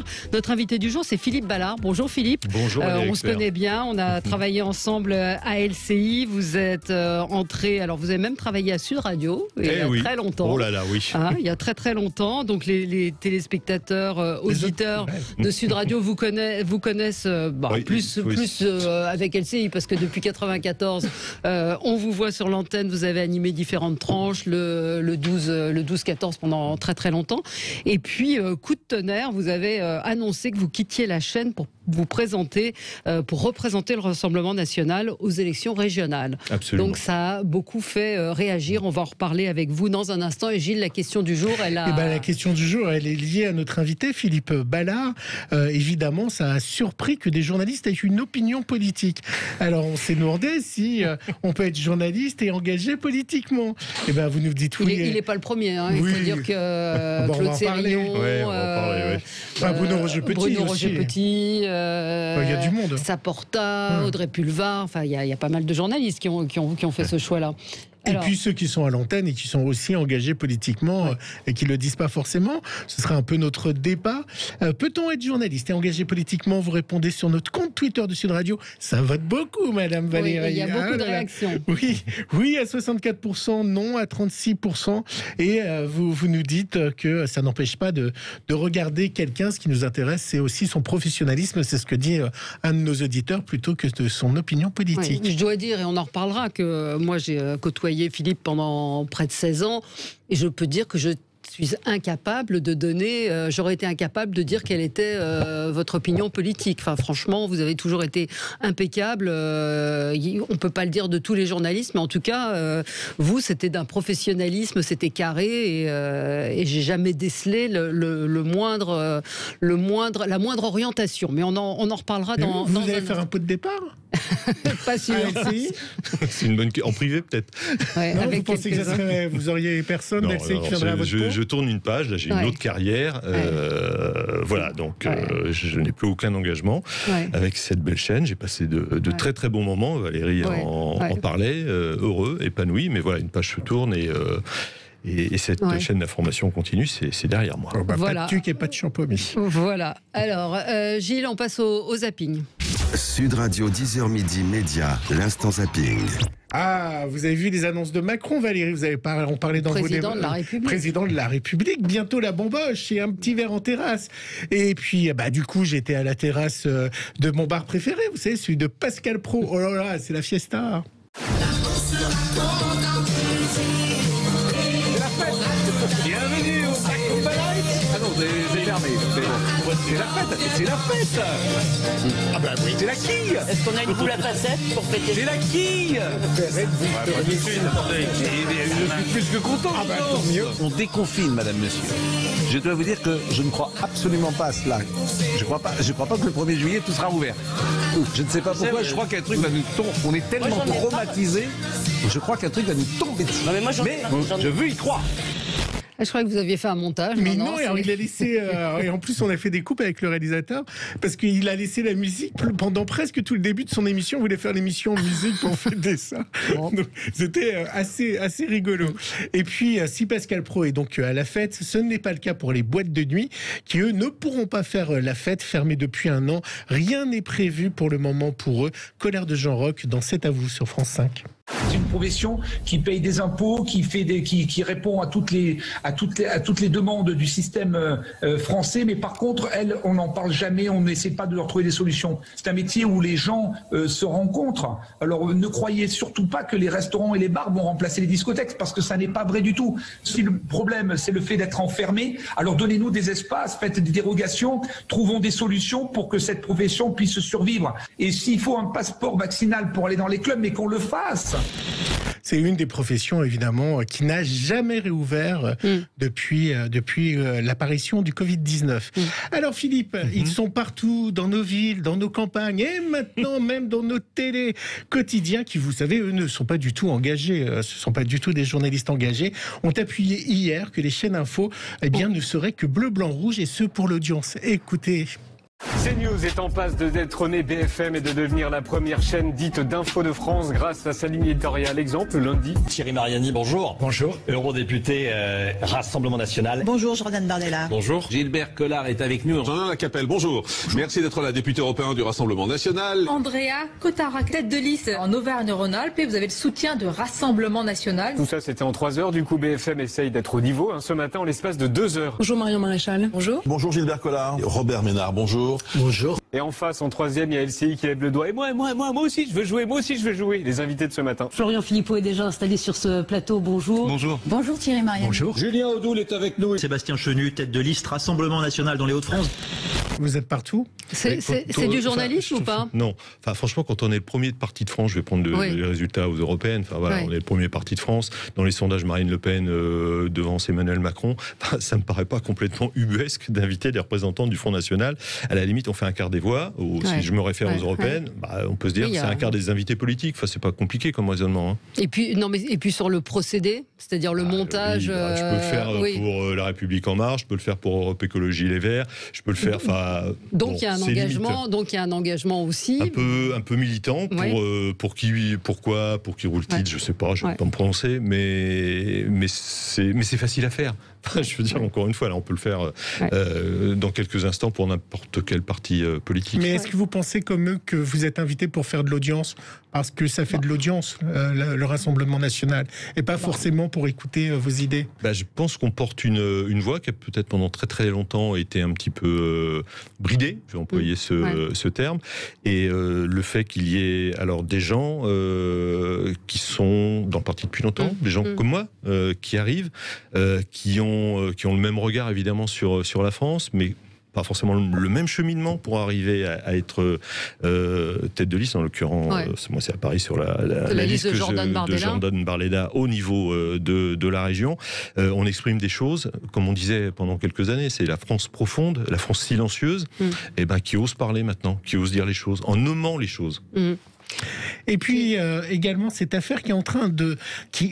Ballard. Notre invité du jour, c'est Philippe Ballard. Bonjour Philippe. Bonjour. On se connaît bien, on a travaillé ensemble à LCI. Vous êtes entré, alors vous avez même travaillé à Sud Radio il y a très longtemps. Oh là là, oui. Il y a très longtemps. Donc les téléspectateurs, auditeurs de Sud Radio vous connaissent plus avec LCI parce que depuis 94, on vous voit sur l'antenne. Vous avez animé différentes tranches, le 12-14 pendant très longtemps. Et puis, coup de tonnerre, vous avez annoncé que vous quittiez la chaîne pour vous présenter, pour représenter le Rassemblement national aux élections régionales. Absolument. Donc ça a beaucoup fait réagir. On va en reparler avec vous dans un instant. Et Gilles, la question du jour, la question du jour, elle est liée à notre invité, Philippe Ballard. Évidemment, ça a surpris que des journalistes aient une opinion politique. Alors, on s'est demandé si on peut être journaliste et engagé politiquement. Et vous nous dites oui. Il n'est pas le premier. Il faut dire que Claude Sérillon, Bruno Roger-Petit, il y a du monde. Saporta, Audrey Pulvar, il y a pas mal de journalistes qui ont fait ce choix-là. Et puis ceux qui sont à l'antenne et qui sont aussi engagés politiquement et qui ne le disent pas forcément, ce sera un peu notre débat. Peut-on être journaliste et engagé politiquement? Vous répondez sur notre compte Twitter de Sud Radio. Ça vote beaucoup, Madame Valérie. Il y a beaucoup de réactions. Oui, à 64%, non à 36%. Et vous nous dites que ça n'empêche pas de regarder quelqu'un. Ce qui nous intéresse, c'est aussi son professionnalisme. C'est ce que dit un de nos auditeurs plutôt que de son opinion politique. Je dois dire, et on en reparlera, que moi j'ai côtoyé Philippe pendant près de 16 ans, et je peux dire que je suis incapable de donner, j'aurais été incapable de dire quelle était votre opinion politique. Franchement, vous avez toujours été impeccable. On peut pas le dire de tous les journalistes, mais en tout cas, vous, c'était d'un professionnalisme, c'était carré, et j'ai jamais décelé la moindre orientation. Mais on en reparlera dans. Vous allez faire un pot de départ? Pas sûr. C'est une bonne en privé peut-être. Non, vous pensez que vous auriez personne d'LCI qui viendrait à votre tour? Je tourne une page, là j'ai une autre carrière, voilà, donc je n'ai plus aucun engagement avec cette belle chaîne. J'ai passé de très bons moments, Valérie en parlait, heureux, épanoui, mais voilà, une page se tourne et cette chaîne d'information continue, c'est derrière moi. Voilà. Pas de tuc et pas de champomis. Voilà. Alors, Gilles, on passe au zapping. Sud Radio, 10h midi, Média, l'instant zapping. Vous avez vu les annonces de Macron, Valérie? On parlait dans Président de la République. Président de la République, bientôt la bamboche et un petit verre en terrasse. Et puis, du coup, j'étais à la terrasse de mon bar préféré, vous savez, celui de Pascal Praud. Oh là là, c'est la fiesta. Bienvenue au Sacco Palais. Ah non, c'est fermé. C'est la fête. Oui. C'est la quille. Est-ce qu'on a une boule à facettes pour péter? C'est la quille. Je suis plus que content. Tant mieux. On déconfine, madame, monsieur. Je dois vous dire que je ne crois absolument pas à cela. Je crois pas que le 1er juillet tout sera ouvert. Je ne sais pas pourquoi, je crois qu'un truc va nous tomber. On est tellement traumatisés. Je crois qu'un truc va nous tomber dessus. Non, mais je veux y croire. Je croyais que vous aviez fait un montage. Mais non, alors il a laissé. Et en plus, on a fait des coupes avec le réalisateur parce qu'il a laissé la musique pendant presque tout le début de son émission. On voulait faire l'émission en musique pour fêter ça. Donc, c'était assez rigolo. Et puis, si Pascal Praud est donc à la fête, ce n'est pas le cas pour les boîtes de nuit qui, eux, ne pourront pas faire la fête, fermées depuis un an. Rien n'est prévu pour le moment pour eux. Colère de Jean Roch dans C'est à vous sur France 5. C'est une profession qui paye des impôts, qui répond à toutes les demandes du système français, mais par contre, elle, on n'en parle jamais, on n'essaie pas de leur trouver des solutions. C'est un métier où les gens se rencontrent. Alors ne croyez surtout pas que les restaurants et les bars vont remplacer les discothèques, parce que ça n'est pas vrai du tout. Si le problème, c'est le fait d'être enfermé, alors donnez-nous des espaces, faites des dérogations, trouvons des solutions pour que cette profession puisse survivre. Et s'il faut un passeport vaccinal pour aller dans les clubs, mais qu'on le fasse. C'est une des professions, évidemment, qui n'a jamais réouvert depuis l'apparition du Covid-19. Alors, Philippe, ils sont partout, dans nos villes, dans nos campagnes, et maintenant même dans nos télés quotidiens, qui, vous savez, eux, ne sont pas du tout engagés. Ce ne sont pas du tout des journalistes engagés. Ont appuyé hier que les chaînes info, ne seraient que bleu, blanc, rouge, et ce, pour l'audience. Écoutez. CNews est en passe de détrôner BFM et de devenir la première chaîne dite d'info de France grâce à sa ligne éditoriale. Exemple, lundi. Thierry Mariani, bonjour. Bonjour. Eurodéputé Rassemblement National. Bonjour Jordan Bardella. Bonjour. Gilbert Collard est avec nous. Jean Lacapelle, bonjour. Merci d'être là, député européen du Rassemblement National. Andrea Cotarac, tête de liste en Auvergne-Rhône-Alpes, et vous avez le soutien de Rassemblement National. Tout ça, c'était en 3 heures. Du coup, BFM essaye d'être au niveau ce matin en l'espace de 2 heures. Bonjour Marion Maréchal. Bonjour. Bonjour Gilbert Collard. Robert Ménard, bonjour. Bonjour. Et en face, en 3e, il y a LCI qui lève le doigt. Et moi aussi, je veux jouer. Les invités de ce matin. Florian Philippot est déjà installé sur ce plateau. Bonjour. Bonjour. Bonjour Thierry Mariani. Bonjour. Julien Audoul est avec nous. Sébastien Chenu, tête de liste Rassemblement National dans les Hauts-de-France. Vous êtes partout. C'est du journalisme ou pas? Non. Enfin, franchement, quand on est le premier parti de France, je vais prendre les résultats aux européennes. Enfin, voilà, on est le premier parti de France. Dans les sondages, Marine Le Pen devance Emmanuel Macron. Enfin, ça me paraît pas complètement ubuesque d'inviter des représentants du Front National. À la limite, on fait un quart des voix. Ou si je me réfère aux européennes, on peut se dire que c'est un quart des invités politiques. Enfin, c'est pas compliqué comme raisonnement. Hein. Et puis sur le procédé, c'est-à-dire le montage. Je peux le faire pour La République En Marche. Je peux le faire pour Europe Écologie Les Verts. Je peux le faire. Donc il y a un engagement. Donc il y a un engagement aussi. Un peu militant pour qui roule titre, je sais pas, je vais pas me prononcer, mais c'est facile à faire. Je veux dire, encore une fois, là, on peut le faire dans quelques instants pour n'importe quel parti politique. Mais est-ce que vous pensez comme eux que vous êtes invité pour faire de l'audience? Parce que ça fait de l'audience, le Rassemblement National, et pas forcément pour écouter vos idées. Je pense qu'on porte une voix qui a peut-être pendant très très longtemps été un petit peu bridée, je vais employer ce terme, et le fait qu'il y ait alors des gens qui sont dans le parti depuis longtemps, des gens comme moi, qui arrivent, qui ont le même regard évidemment sur la France, mais pas forcément le même cheminement pour arriver à être tête de liste, en l'occurrence, moi c'est à Paris sur la liste de Jordan Bardella au niveau de la région. On exprime des choses, comme on disait pendant quelques années, c'est la France profonde, la France silencieuse, qui ose parler maintenant, qui ose dire les choses, en nommant les choses. Et puis également cette affaire qui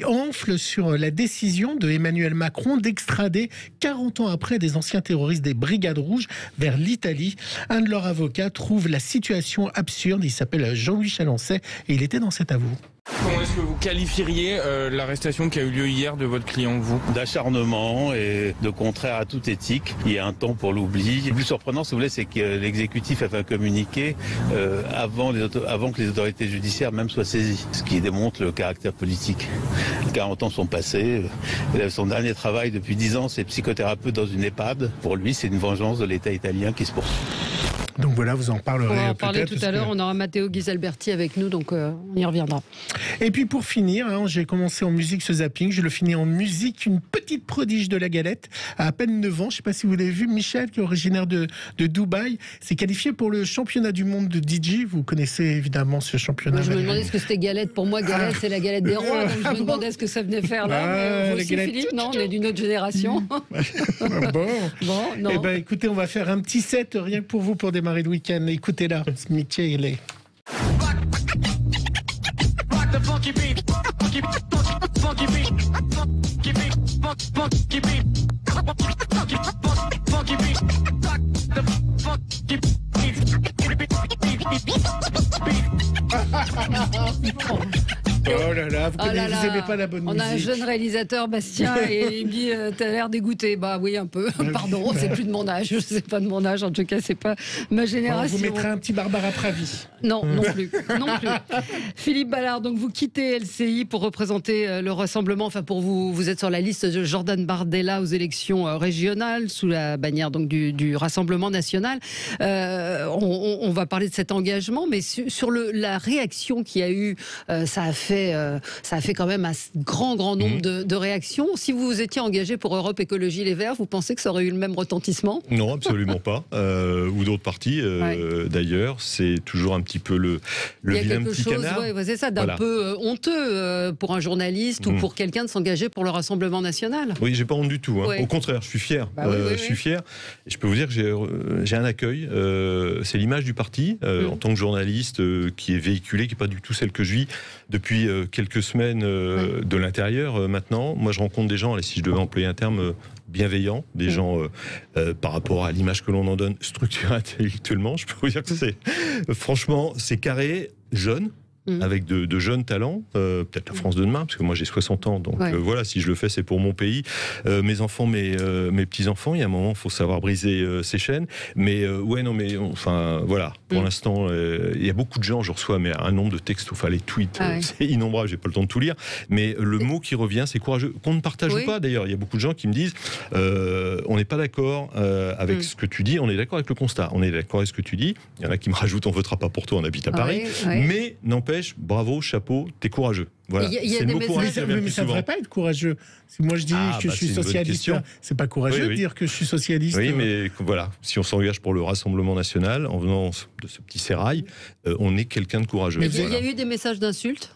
enfle sur la décision de Emmanuel Macron d'extrader 40 ans après des anciens terroristes des Brigades Rouges vers l'Italie. Un de leurs avocats trouve la situation absurde. Il s'appelle Jean-Louis Chalancet et il était dans cet avou. Comment est-ce que vous qualifieriez l'arrestation qui a eu lieu hier de votre client, vous? D'acharnement et de contraire à toute éthique. Il y a un temps pour l'oubli. Le plus surprenant, si vous voulez, c'est que l'exécutif a fait un communiqué avant que les autorités judiciaires même soient saisies. Ce qui démontre le caractère politique. 40 ans sont passés. Son dernier travail depuis 10 ans, c'est psychothérapeute dans une EHPAD. Pour lui, c'est une vengeance de l'État italien qui se poursuit. Donc voilà, vous en parlerez peut-être. On va en parler tout à l'heure, on aura Matteo Ghisalberti avec nous, donc on y reviendra. Et puis pour finir, j'ai commencé en musique ce zapping, je le finis en musique, une petite prodige de la galette, à peine 9 ans, je ne sais pas si vous l'avez vu, Michel, qui est originaire de Dubaï, s'est qualifié pour le championnat du monde de DJ, vous connaissez évidemment ce championnat. Je me demandais ce que c'était galette, pour moi galette c'est la galette des rois, donc je me demandais ce que ça venait faire là, vous aussi Philippe, non, on est d'une autre génération. Bon, non. Eh ben, écoutez, on va faire un petit set, rien que pour vous, pour démarrer le week-end. Écoutez-la, Michele. Oh là là, vous n'aimez pas la bonne musique. On a un jeune réalisateur, Bastien, et il me dit t'as l'air dégoûté. Bah oui, un peu. Pardon, c'est plus de mon âge. C'est pas de mon âge. En tout cas, c'est pas ma génération. Vous mettrez un petit Barbara Pravi. Non, non plus. Philippe Ballard, donc vous quittez LCI pour représenter le Rassemblement. Enfin, pour vous êtes sur la liste de Jordan Bardella aux élections régionales sous la bannière donc du Rassemblement National. On va parler de cet engagement, mais sur la réaction qu'il y a eu, ça a fait quand même un grand nombre de réactions. Si vous vous étiez engagé pour Europe Écologie Les Verts, vous pensez que ça aurait eu le même retentissement? Non, absolument pas. Ou d'autres partis, d'ailleurs. C'est toujours un petit peu le vilain petit canard. C'est ça, d'un peu honteux pour un journaliste ou pour quelqu'un de s'engager pour le Rassemblement National. Oui, j'ai pas honte du tout. Au contraire, je suis fier. Je suis fier. Et je peux vous dire que j'ai un accueil. C'est l'image du parti en tant que journaliste qui est véhiculée, qui n'est pas du tout celle que je vis depuis quelques semaines de l'intérieur maintenant. Moi, je rencontre des gens, si je devais employer un terme, bienveillants, des gens par rapport à l'image que l'on en donne, structurés intellectuellement. Je peux vous dire que franchement, c'est carré, jeune, avec de jeunes talents, peut-être la France de demain, parce que moi j'ai 60 ans, donc voilà, si je le fais, c'est pour mon pays, mes enfants, mes petits-enfants. Il y a un moment, il faut savoir briser ces chaînes. Mais enfin, voilà, pour l'instant, il y a beaucoup de gens, je reçois un nombre de textos, enfin les tweets, c'est innombrable, j'ai pas le temps de tout lire, mais le mot qui revient, c'est courageux, qu'on ne partage pas d'ailleurs. Il y a beaucoup de gens qui me disent, on n'est pas d'accord avec ce que tu dis, on est d'accord avec le constat, on est d'accord avec ce que tu dis. Il y en a qui me rajoutent, on votera pas pour toi, on habite à Paris, mais n'empêche, bravo, chapeau, t'es courageux. Voilà. Il y a des messages, mais ça ne devrait pas être courageux. Si moi je dis que je suis socialiste, c'est pas courageux de dire que je suis socialiste. Oui, mais voilà, si on s'engage pour le Rassemblement national, en venant de ce petit sérail, on est quelqu'un de courageux. Mais il y a eu des messages d'insultes ?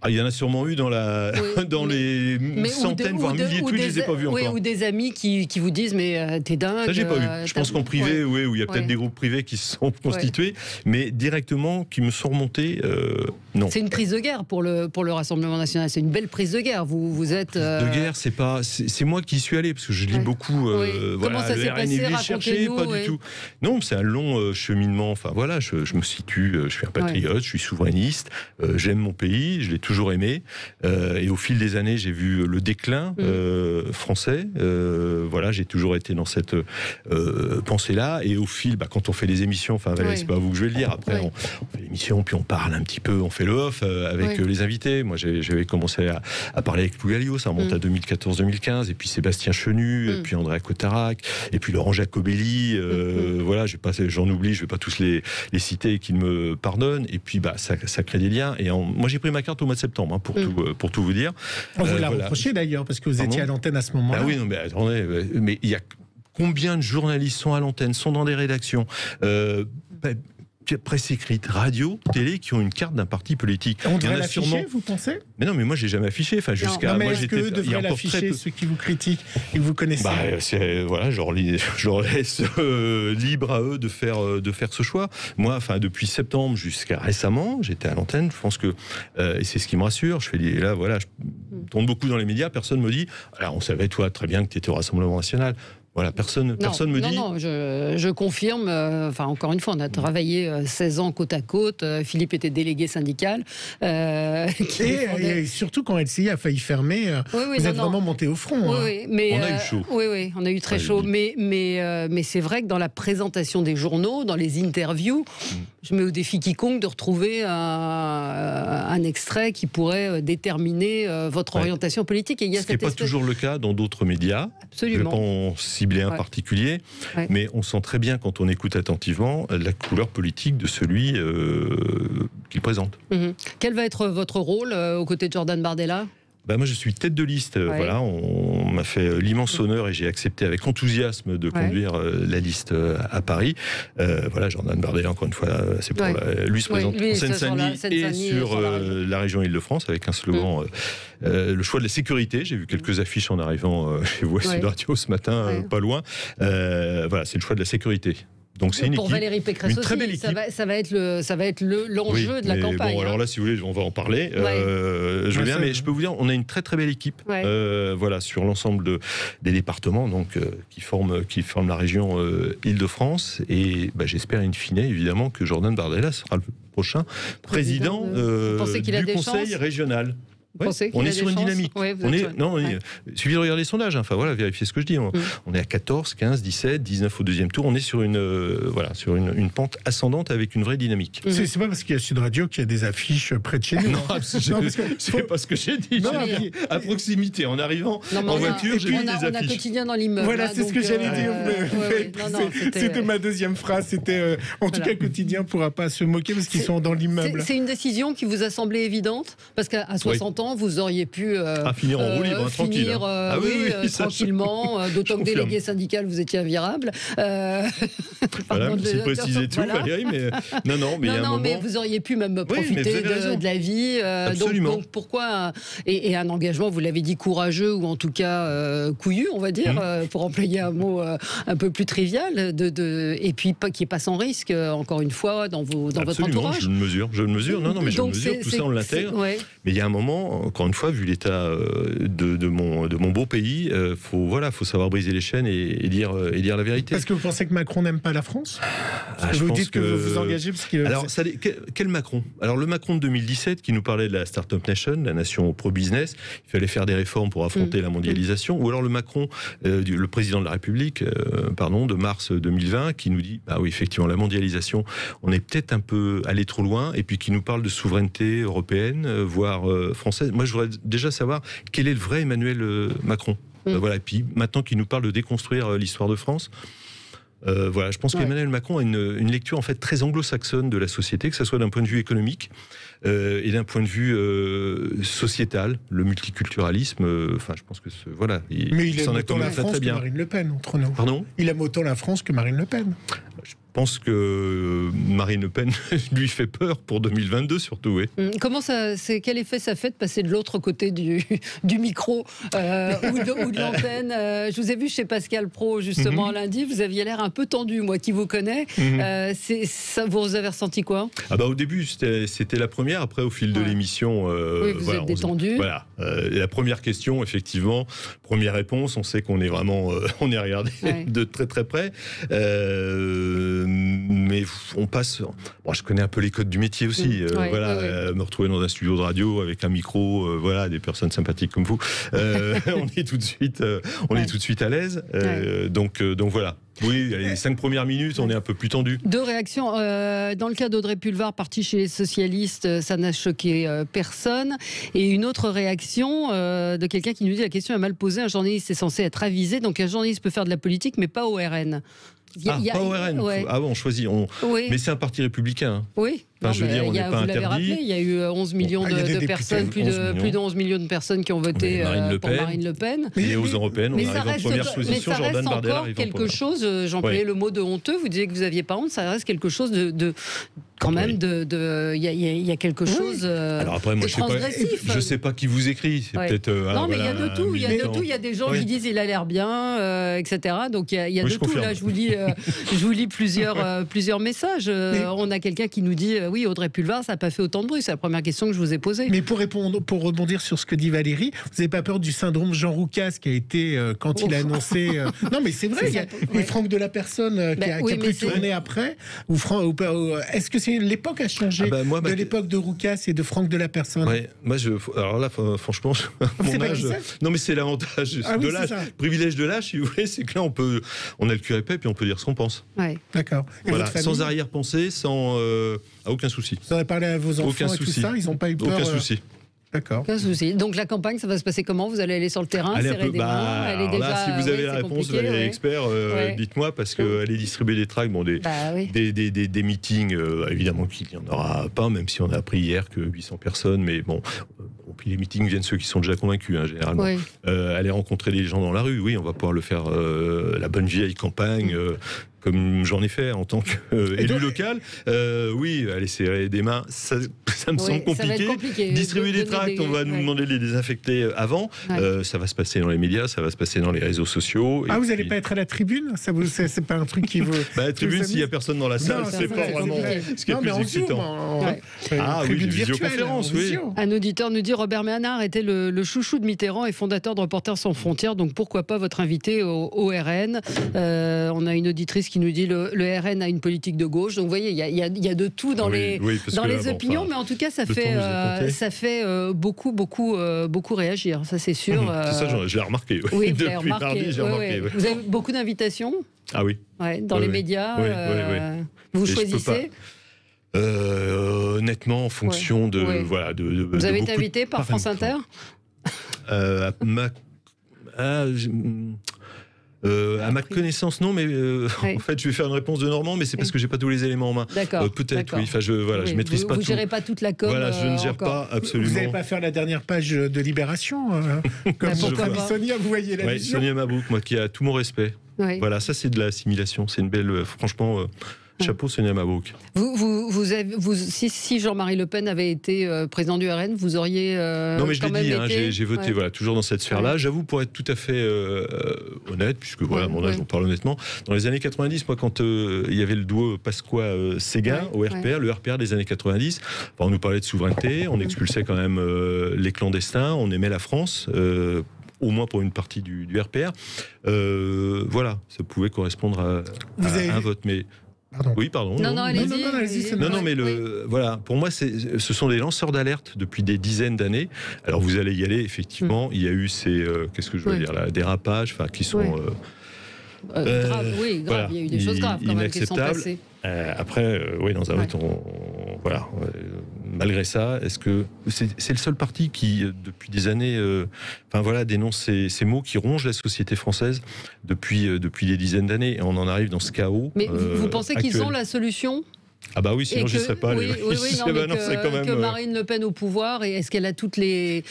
Il y en a sûrement eu dans les centaines, voire milliers de tweets, je ne les ai pas vus encore. Ou des amis qui vous disent, mais t'es dingue. Ça, j'ai pas vu. Je pense qu'en privé, où il y a peut-être des groupes privés qui se sont constitués, mais directement, qui me sont remontés, non. C'est une prise de guerre pour le Rassemblement national. C'est une belle prise de guerre. Vous êtes... De guerre, c'est moi qui y suis allé, parce que je lis beaucoup. Comment ça s'est passé ? Racontez-nous. Pas du tout. Non, c'est un long cheminement. Enfin voilà, je me situe, je suis un patriote, je suis souverainiste, j'aime mon pays, je l'ai toujours aimé, et au fil des années j'ai vu le déclin français, voilà, j'ai toujours été dans cette pensée-là, et au fil, quand on fait des émissions, enfin Valérie, c'est pas à vous que je vais le dire, après on fait l'émission, puis on parle un petit peu, on fait le off avec les invités. Moi j'avais commencé à parler avec Pougalio, ça remonte à 2014-2015, et puis Sébastien Chenu, et puis Andrea Cotarac, et puis Laurent Jacobelli, voilà, j'en oublie, je vais pas tous les citer et qu'ils me pardonnent, et puis ça crée des liens, et moi j'ai pris ma carte au mois de septembre, pour tout vous dire. On vous l'a reproché d'ailleurs, parce que vous étiez à l'antenne à ce moment-là. Oui, non, mais attendez, mais il y a combien de journalistes sont à l'antenne, sont dans des rédactions, presse écrite, radio, télé, qui ont une carte d'un parti politique. On devrait l'afficher, vous pensez ? Mais non, mais moi, j'ai jamais affiché. Enfin, jusqu'à moi, est-ce que devrait l'afficher ceux qui vous critiquent et que vous connaissez ? Voilà, je leur laisse libre à eux de faire ce choix. Moi, enfin, depuis septembre jusqu'à récemment, j'étais à l'antenne. Je pense que et c'est ce qui me rassure. Je tourne beaucoup dans les médias. Personne me dit, alors on savait toi très bien que tu étais au Rassemblement national. Voilà, personne me dit. Non, je confirme. Enfin, encore une fois, on a travaillé 16 ans côte à côte. Philippe était délégué syndical. Et surtout quand LCI a failli fermer, vous êtes vraiment monté au front. Mais, on a eu chaud. Oui, on a eu très chaud. Mais c'est vrai que dans la présentation des journaux, dans les interviews, je mets au défi quiconque de retrouver un extrait qui pourrait déterminer votre orientation politique. Et il y a ce qui n'est pas toujours le cas dans d'autres médias. Absolument. Je ne vais pas en cibler un particulier, mais on sent très bien quand on écoute attentivement la couleur politique de celui qu'il présente. Quel va être votre rôle aux côtés de Jordan Bardella ? Moi, je suis tête de liste. Voilà, on m'a fait l'immense honneur et j'ai accepté avec enthousiasme de conduire la liste à Paris. Voilà, Jordan Bardella, encore une fois, c'est pour lui se présente en Seine-Saint-Denis et sur la région Île-de-France avec un slogan le choix de la sécurité. J'ai vu quelques affiches en arrivant chez vous à Sud Radio ce matin, pas loin. Voilà, c'est le choix de la sécurité. Donc c'est une pour équipe, Valérie Pécresse aussi, belle équipe. Ça va être l'enjeu de la campagne. Bon, alors là, si vous voulez, on va en parler. Je veux bien, mais je peux vous dire, on a une très très belle équipe. Voilà, sur l'ensemble des départements, donc qui forment la région Île-de-France. Et j'espère in fine, évidemment, que Jordan Bardella sera le prochain président du Conseil régional. On est sur une dynamique. Il suffit de regarder les sondages. Enfin voilà, vérifiez ce que je dis. On est à 14, 15, 17, 19 au deuxième tour. On est sur une pente ascendante avec une vraie dynamique. C'est pas parce qu'il y a Sud Radio qu'il y a des affiches près de chez nous. Non, c'est pas ce que j'ai dit. À proximité, en arrivant en voiture, j'ai vu des affiches. On a quotidien dans l'immeuble. Voilà, c'est ce que j'allais dire. C'était ma deuxième phrase. C'était en tout cas quotidien ne pourra pas se moquer parce qu'ils sont dans l'immeuble. C'est une décision qui vous a semblé évidente parce qu'à 60 ans, temps, vous auriez pu finir en roue libre, tranquille. Tranquillement, d'autant que délégué syndical, vous étiez invirable. Voilà, c'est précisé tout, Valérie, mais non, mais il y a un moment... mais vous auriez pu même profiter de la vie. Donc pourquoi et un engagement, vous l'avez dit, courageux ou en tout cas couillu, on va dire, pour employer un mot un peu plus trivial, et puis qui n'est pas sans risque, encore une fois, dans votre entourage. Je le mesure. Non, mais je le mesure, tout ça on l'intègre. Ouais. Mais il y a un moment, encore une fois, vu l'état de mon beau pays, faut savoir briser les chaînes et dire la vérité. Parce que vous pensez que Macron n'aime pas la France ? Vous dites que vous vous engagez parce que... Alors, quel Macron ? Alors, le Macron de 2017 qui nous parlait de la Startup Nation, la nation pro-business, il fallait faire des réformes pour affronter la mondialisation, ou alors le Macron, le président de la République, de mars 2020, qui nous dit, oui, effectivement, la mondialisation, on est peut-être un peu allé trop loin, et puis qui nous parle de souveraineté européenne, voire française. Moi, je voudrais déjà savoir quel est le vrai Emmanuel Macron. Voilà, et puis maintenant qu'il nous parle de déconstruire l'histoire de France, je pense qu'Emmanuel Macron a une lecture en fait très anglo-saxonne de la société, que ce soit d'un point de vue économique et d'un point de vue sociétal, le multiculturalisme. Je pense que mais il aime autant la France que Marine Le Pen, entre nous. Pardon ? Il aime autant la France que Marine Le Pen. Je pense que Marine Le Pen lui fait peur pour 2022 surtout. Oui. Quel effet ça fait de passer de l'autre côté du micro ou de l'antenne Je vous ai vu chez Pascal Praud justement lundi, vous aviez l'air un peu tendu, moi qui vous connais. Vous avez ressenti quoi ? Au début c'était la première, après au fil de l'émission... vous êtes détendu. La première question, effectivement, première réponse, on sait qu'on est vraiment... on est regardé de très très près. Mais on passe... je connais un peu les codes du métier aussi. Me retrouver dans un studio de radio avec un micro, des personnes sympathiques comme vous. On est tout de suite à l'aise. Donc voilà. Oui, les 5 premières minutes, on est un peu plus tendu. 2 réactions. Dans le cas d'Audrey Pulvar, partie chez les socialistes, ça n'a choqué personne. Et une autre réaction de quelqu'un qui nous dit la question est mal posée. Un journaliste est censé être avisé, donc un journaliste peut faire de la politique, mais pas au RN. Pas au RN. On choisit. Mais c'est un parti républicain. Oui. On n'est pas vous l'avez rappelé, il y a eu 11 millions de personnes, plus de 11 millions de personnes qui ont voté pour Marine Le Pen. Et aux européennes, on arrive en première position. Mais ça reste encore quelque chose, j'employais le mot de honteux, vous disiez que vous n'aviez pas honte, ça reste quelque chose quand même, il y a quelque chose alors après, moi, je ne sais pas qui vous écrit. C'est peut-être. Non, mais il y a de tout. Il y a des gens qui disent il a l'air bien, etc. Donc il y a de tout. Là, je vous lis plusieurs messages. On a quelqu'un qui nous dit oui, Audrey Pulvar, ça n'a pas fait autant de bruit. C'est la première question que je vous ai posée. Mais pour rebondir sur ce que dit Valérie, vous n'avez pas peur du syndrome Jean Roucas qui a été quand il a annoncé. Non, mais c'est vrai. Et Franck de la Personne qui a pu tourner après. Est-ce que l'époque a changé de l'époque de Roucas et de Franck de la Personne? Moi, alors là, franchement, mon âge. Non, mais c'est l'avantage de l'âge. Le privilège de l'âge, si vous voulez, c'est que là, on a le cul épais puis on peut dire ce qu'on pense. D'accord. Voilà, sans arrière-pensée, sans aucun souci. Vous avez parlé à vos enfants et tout ça, ils n'ont pas eu peur. Aucun souci. D'accord. Aucun souci. Donc la campagne, ça va se passer comment? Vous allez aller sur le terrain, serrer des mains. Elle est déjà, là, si vous avez la réponse, vous allez expert, dites-moi, parce qu'aller distribuer des tracts, des meetings, évidemment qu'il n'y en aura pas, même si on a appris hier que 800 personnes, mais bon, puis les meetings viennent ceux qui sont déjà convaincus, généralement. Aller rencontrer des gens dans la rue, oui, on va pouvoir le faire, la bonne vieille campagne, comme j'en ai fait en tant qu'élu local. Oui, aller serrer des mains, ça me semble compliqué. Distribuer des tracts, on va nous demander de les désinfecter avant. Ça va se passer dans les médias, ça va se passer dans les réseaux sociaux. Vous n'allez pas être à la tribune? C'est pas un truc qui vous... La tribune, s'il n'y a personne dans la salle, c'est pas vraiment ce qui est plus excitant. Oui, visioconférence, oui. Un auditeur nous dit, Robert Ménard était le chouchou de Mitterrand et fondateur de Reporters sans frontières, donc pourquoi pas votre invité au RN? On a une auditrice qui nous dit le RN a une politique de gauche, donc vous voyez, il y a de tout dans les opinions, mais en tout cas ça fait beaucoup réagir, ça c'est sûr. C'est ça, je l'ai remarqué. Oui, depuis mardi, j'ai remarqué. Vous avez beaucoup d'invitations? Ah oui. Dans les médias, vous choisissez? Honnêtement, en fonction de... Vous avez été invité par France Inter? À ma connaissance, non, mais en fait, je vais faire une réponse de Normand, mais c'est parce que j'ai pas tous les éléments en main. D'accord. Peut-être, oui. Enfin, je maîtrise pas tout. Vous gérez pas toute la com. Voilà, je ne gère pas absolument. Vous n'allez pas faire la dernière page de Libération comme Sonia, vous voyez la vision. Sonia Mabrouk, moi, qui a tout mon respect. Oui. Voilà, ça c'est de l'assimilation. C'est une belle, franchement. Chapeau Sonia Mabrouk. Si Jean-Marie Le Pen avait été président du RN, vous auriez non, mais je l'ai dit, j'ai voté toujours dans cette sphère-là. Ouais. J'avoue, pour être tout à fait honnête, puisque mon âge, on parle honnêtement, dans les années 90, moi, quand il y avait le duo Pasqua-Séguin au RPR, le RPR des années 90, on nous parlait de souveraineté, on expulsait quand même les clandestins, on aimait la France. Au moins pour une partie du RPR. Voilà, ça pouvait correspondre à un vote. Mais oui, pardon. Non, allez-y. Non, mais voilà, pour moi, ce sont des lanceurs d'alerte depuis des dizaines d'années. Alors, vous allez y aller, effectivement. Il y a eu ces, qu'est-ce que je veux dire là, dérapages, qui sont grave. Voilà, il y a eu des choses graves quand même qui sont passées. Après, dans un vote, voilà. Malgré ça, est-ce que c'est le seul parti qui, depuis des années, dénonce ces mots qui rongent la société française depuis des dizaines d'années, et on en arrive dans ce chaos. Mais vous pensez qu'ils actuel. ont la solution ? Ah bah oui, sinon je ne serais pas allé. Que Marine Le Pen au pouvoir, et est-ce qu'elle a toutes les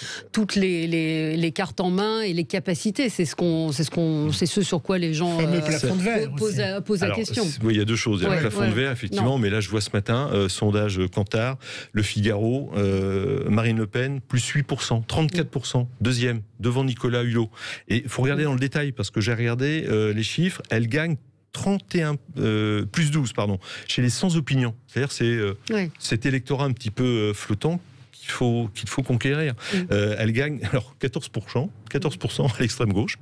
cartes en main et les capacités ? C'est ce sur quoi les gens posent la question. Oui, il y a deux choses. Il y a le plafond de verre, effectivement, mais là je vois ce matin, sondage Kantar, Le Figaro, Marine Le Pen, plus 8%, 34%, deuxième, devant Nicolas Hulot. Et il faut regarder dans le détail, parce que j'ai regardé les chiffres, elle gagne plus 12, chez les sans opinion. C'est-à-dire cet électorat un petit peu flottant qu'il faut conquérir. Elle gagne alors 14% à l'extrême gauche,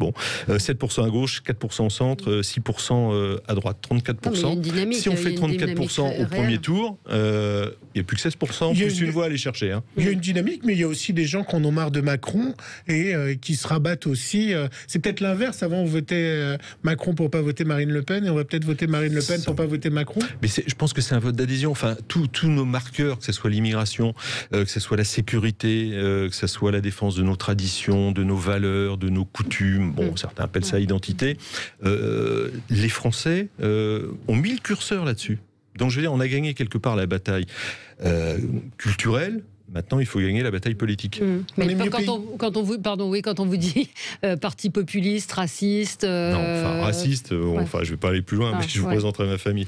7% à gauche, 4% au centre, 6% à droite, 34%. Si on fait 34% au premier tour, il n'y a plus que 16%, plus une voix à aller chercher. Il y a une dynamique, mais il y a aussi des gens qui en ont marre de Macron et qui se rabattent aussi. C'est peut-être l'inverse. Avant, on votait Macron pour ne pas voter Marine Le Pen, et on va peut-être voter Marine Le Pen pour ne pas voter Macron. Mais je pense que c'est un vote d'adhésion. Enfin, tous nos marqueurs, que ce soit l'immigration, que ce soit la sécurité, que ce soit la défense de nos traditions, de nos valeurs, de nos coutumes, certains appellent ça identité, les Français ont mis le curseur là-dessus. Donc je veux dire, on a gagné quelque part la bataille culturelle. Maintenant, il faut gagner la bataille politique. Mais quand on vous dit parti populiste, raciste... raciste, je vais pas aller plus loin, mais je vous présenterai ma famille.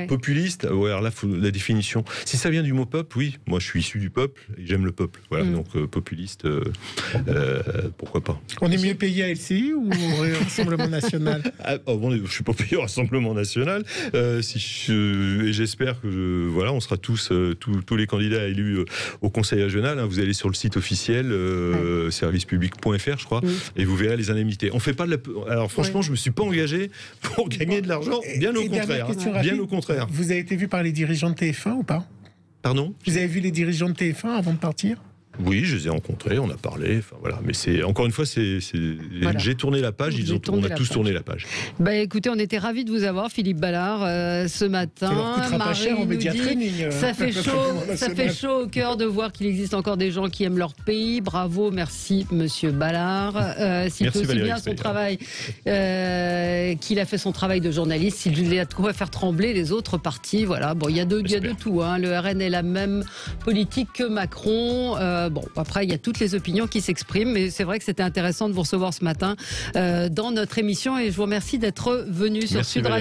Populiste, alors là, faut la définition. Si ça vient du mot peuple, oui, moi je suis issu du peuple, et j'aime le peuple. Voilà, donc populiste, pourquoi pas. On est mieux payé à LCI ou au Rassemblement National? Je suis pas payé au Rassemblement National, et j'espère que on sera tous les candidats élus au Conseil régional. Vous allez sur le site officiel servicepublic.fr, je crois, et vous verrez les indemnités. On fait pas alors franchement, je me suis pas engagé pour gagner de l'argent, bien au contraire. Bien au contraire. Vous avez été vu par les dirigeants de TF1 ou pas? Pardon? Vous avez vu les dirigeants de TF1 avant de partir? Oui, je les ai rencontrés, on a parlé, mais c'est encore une fois, j'ai tourné la page, on a tous tourné la page. Écoutez, on était ravis de vous avoir, Philippe Ballard, ce matin. Ça leur coûtera pas cher en média training. Ça fait chaud au cœur de voir qu'il existe encore des gens qui aiment leur pays. Bravo, merci Monsieur Ballard. S'il fait aussi bien son travail, qu'il a fait son travail de journaliste, s'il a de quoi faire trembler les autres partis. Voilà, il y a de tout. Le RN est la même politique que Macron. Après, il y a toutes les opinions qui s'expriment, mais c'est vrai que c'était intéressant de vous recevoir ce matin dans notre émission, et je vous remercie d'être venu sur Sud Radio.